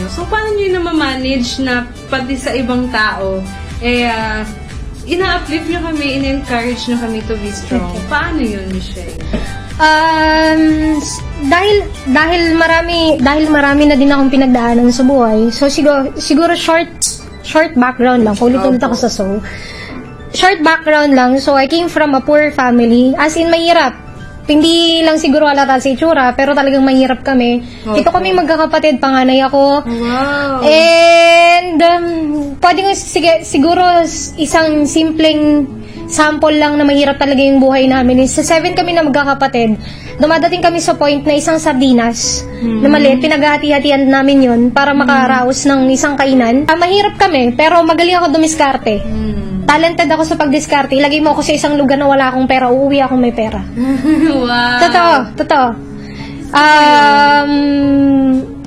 So, paano nyo na ma-manage na pati sa ibang tao, ina-uplift nyo kami, ina-encourage nyo kami to be strong? Paano yun, Michelle? Dahil marami na din akong pinagdaanan sa buhay. So siguro short background lang. Paulit-ulit ako sa short background lang. So I came from a poor family. As in mahirap. Hindi lang siguro halata sa itsura, pero talagang mahirap kami. Ito kami magkakapatid, panganay ako. Wow! And pwede nga siguro isang simpleng sample lang na mahirap talaga yung buhay namin is sa 7 kami na magkakapatid, dumadating kami sa point na isang sardinas na maliit, pinaghahati-hatian namin yun para makaraos ng isang kainan. Mahirap kami, pero magaling ako dumiskarte. Talented ako sa pagdiskarte. Ilagay mo ako sa isang lugar na wala akong pera, uuwi akong may pera. Wow! Totoo.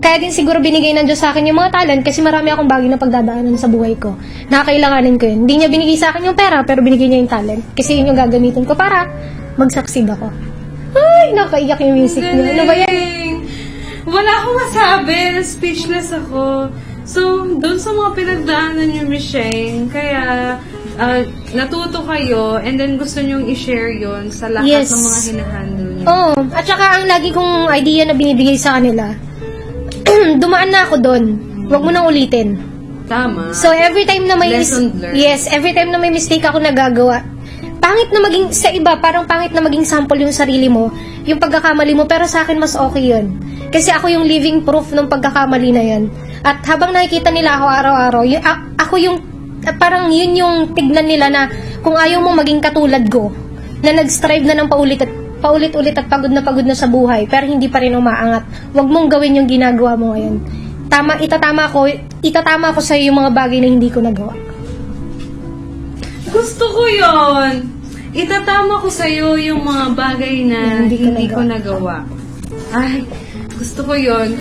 Kaya din siguro binigay ng Diyos sa akin yung mga talent kasi marami akong bagay na pagdadaanan sa buhay ko. Nakakailanganin ko yun. Hindi niya binigay sa akin yung pera, pero binigay niya yung talent. Kasi yun yung gagamitin ko para mag-succeed ako. Ay, nakaiyak yung music niya. Ano ba yan? Wala akong masabi. Speechless ako. So, doon sa mga pinagdaanan niyo, Michelle, kaya natuto kayo and then gusto niyong i-share yon sa lahat ng mga hinahandle niyo. Oo. At saka ang lagi kong idea na binibigay sa kanila, dumaan na ako doon. Huwag mo nang ulitin. Tama. So, every time na may Lesson learned. yes, every time na may mistake ako nagagawa, pangit na maging, sa iba, parang pangit na maging sample yung sarili mo, yung pagkakamali mo, pero sa akin mas okay yun. Kasi ako yung living proof ng pagkakamali na yan. At habang nakikita nila ako araw-araw, ako yung, parang yun yung tignan nila na kung ayaw mo maging katulad ko, na nag-strive na ng paulit-ulit at pagod na sa buhay, pero hindi pa rin umaangat. Huwag mong gawin yung ginagawa mo ngayon. Itatama ko sa yung mga bagay na hindi ko nagawa. Gusto ko yon. Itatama ko sa'yo yung mga bagay na hindi ko nagawa. Ay, gusto ko yon.